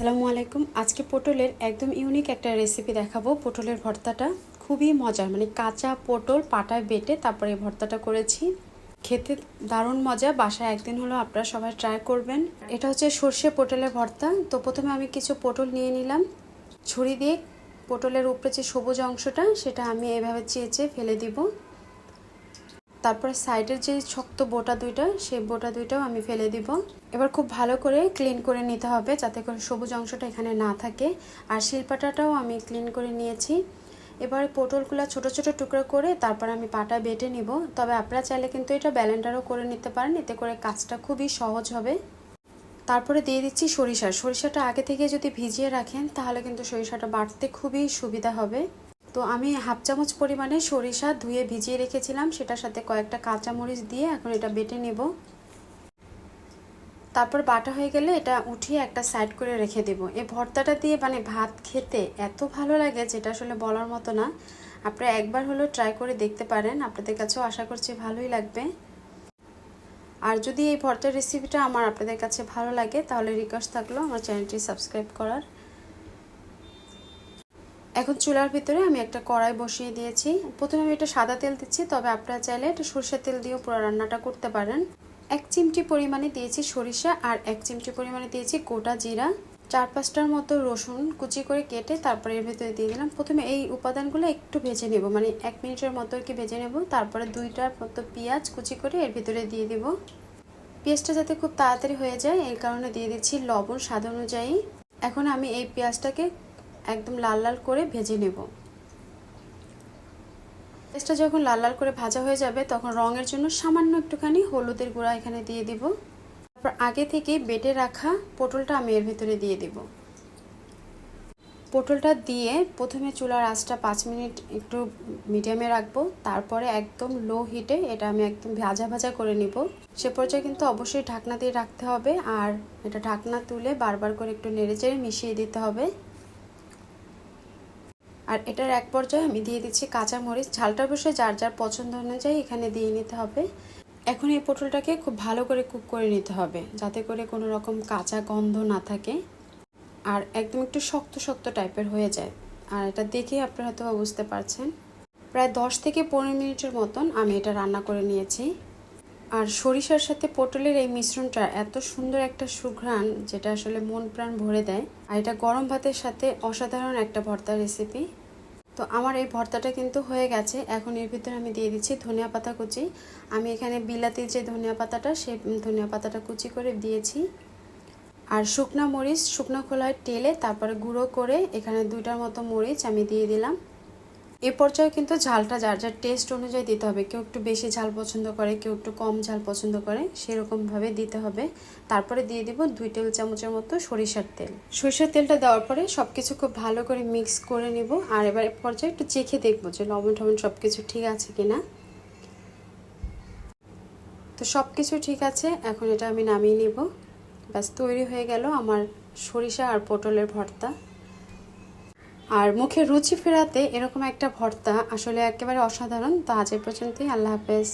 আসসালামু আলাইকুম। আজকে পটলের একদম ইউনিক একটা রেসিপি দেখাবো। পটলের ভর্তাটা খুবই মজার, মানে কাঁচা পটল পাটায় বেটে তারপরে এই ভর্তাটা করেছি। খেতে দারুণ মজা, বাসায় একদিন হলো আপনারা সবাই ট্রাই করবেন। এটা হচ্ছে সর্ষে পটলের ভর্তা। তো প্রথমে আমি কিছু পটল নিয়ে নিলাম, ছুরি দিয়ে পটলের উপরে যে সবুজ অংশটা সেটা আমি এভাবে চেঁচে ফেলে দিব। তারপরে সাইডের যে শক্ত বোটা দুইটা, সেই বোটা দুইটাও আমি ফেলে দিব। এবার খুব ভালো করে ক্লিন করে নিতে হবে যাতে করে সবুজ অংশটা এখানে না থাকে। আর শিলপাটাটাও আমি ক্লিন করে নিয়েছি। এবার পটলগুলো ছোট ছোট টুকরো করে তারপর আমি পাটা বেটে নিব। তবে আপনারা চাইলে কিন্তু এটা ব্লেন্ডারও করে নিতে পারেন, এতে করে কাজটা খুবই সহজ হবে। তারপরে দিয়ে দিচ্ছি সরিষাটা আগে থেকে যদি ভিজিয়ে রাখেন তাহলে কিন্তু সরিষাটা বাটতে খুবই সুবিধা হবে। তো আমি হাফ চামচ পরিমাণে সরিষা ধুয়ে ভিজিয়ে রেখেছিলাম, সেটার সাথে কয়েকটা কাঁচামরিচ দিয়ে এখন এটা বেটে নেব। তারপর বাটা হয়ে গেলে এটা উঠিয়ে একটা সাইড করে রেখে দেব। এই ভর্তাটা দিয়ে মানে ভাত খেতে এত ভালো লাগে যেটা আসলে বলার মতো না। আপনারা একবার হলেও ট্রাই করে দেখতে পারেন, আপনাদের কাছেও আশা করছি ভালোই লাগবে। আর যদি এই ভর্তার রেসিপিটা আপনাদের কাছে ভালো লাগে তাহলে রিকোয়েস্ট থাকলো আমার চ্যানেলটি সাবস্ক্রাইব করার। এখন চুলার ভিতরে আমি একটা কড়াই বসিয়ে দিয়েছি। প্রথমে আমি এটা সাদা তেল দিচ্ছি, তবে আপনারা চাইলে এটা সরষের তেল দিয়েও পুরো রান্নাটা করতে পারেন। 1 চিমটি পরিমাণে দিয়েছি সরিষা আর 1 চিমটি পরিমাণে দিয়েছি গোটা জিরা। 4-5টার মতো রসুন কুচি করে কেটে তারপরে এর ভিতরে দিয়ে দিলাম। প্রথমে এই উপাদানগুলো একটু ভেজে নেব, মানে 1 মিনিটের মতো আর কি ভেজে নেব। তারপরে 2টার মতো পেঁয়াজ কুচি করে এর ভিতরে দিয়ে দেব। পেঁয়াজটা যাতে খুব তাড়াতাড়ি হয়ে যায় এই কারণে দিয়ে দিচ্ছি লবণ স্বাদ অনুযায়ী। এখন আমি এই পেঁয়াজটাকে একদম লাল লাল করে ভেজে নেব। পেঁয়াজটা যখন লাল লাল করে ভাজা হয়ে যাবে তখন রঙের জন্য সামান্য একটুখানি হলুদের গুঁড়া এখানে দিয়ে দিব। তারপর আগে থেকে বেটে রাখা পটলটা আমি এর ভিতরে দিয়ে দিব। পটলটা দিয়ে প্রথমে চুলার আঁচটা 5 মিনিট একটু মিডিয়ামে রাখবো। তারপরে একদম লো হিটে এটা আমি একদম ভাজা ভাজা করে নিব। সে পর্যায়ে কিন্তু অবশ্যই ঢাকনা দিয়ে রাখতে হবে, আর এটা ঢাকনা তুলে বারবার করে একটু নেড়েচেড়ে মিশিয়ে দিতে হবে। আর এটার এক পর্যায়ে আমি দিয়ে দিচ্ছি কাঁচামরিচ। ঝালটা অবশ্যই যার যার পছন্দ অনুযায়ী এখানে দিয়ে নিতে হবে। এখন এই পটলটাকে খুব ভালো করে কুক করে নিতে হবে যাতে করে কোনো রকম কাঁচা গন্ধ না থাকে আর একদম একটু শক্ত শক্ত টাইপের হয়ে যায়। আর এটা দেখে আপনারা হয়তো বুঝতে পারছেন। প্রায় 10 থেকে 15 মিনিটের মতন আমি এটা রান্না করে নিয়েছি। আর সরিষার সাথে পটলের এই মিশ্রণটা এত সুন্দর একটা সুঘ্রাণ যেটা আসলে মন প্রাণ ভরে দেয়। আর এটা গরম ভাতের সাথে অসাধারণ একটা ভর্তা রেসিপি। তো আমার এই ভর্তাটা কিন্তু হয়ে গেছে। এখন এর ভিতরে আমি দিয়ে দিচ্ছি ধনিয়া পাতা কুচি। আমি এখানে বিলাতি যে ধনিয়া পাতাটা, সেই ধনিয়া পাতাটা কুচি করে দিয়েছি। আর শুকনো মরিচ শুকনো খোলায় টেলে তারপরে গুঁড়ো করে এখানে 2টার মতো মরিচ আমি দিয়ে দিলাম। এ পর্যায়ে কিন্তু ঝালটা যার যার টেস্ট অনুযায়ী দিতে হবে। কেউ একটু বেশি ঝাল পছন্দ করে, কেউ একটু কম ঝাল পছন্দ করে, সেরকমভাবে দিতে হবে। তারপরে দিয়ে দিব 2 টেবিল চামচের মতো সরিষার তেল। সরিষার তেলটা দেওয়ার পরে সব কিছু খুব ভালো করে মিক্স করে নিব। আর এবার এ পর্যায়ে একটু চেখে দেখবো যে লবণ টবণ সব কিছু ঠিক আছে কিনা। তো সব কিছু ঠিক আছে, এখন এটা আমি নামিয়ে নিব। ব্যাস তৈরি হয়ে গেল আমার সরিষা আর পটলের ভর্তা। আর মুখে রুচি ফেরাতে এরকম একটা ভর্তা আসলে একেবারে অসাধারণ। তো আজ এ পর্যন্তই, আল্লাহ হাফেজ।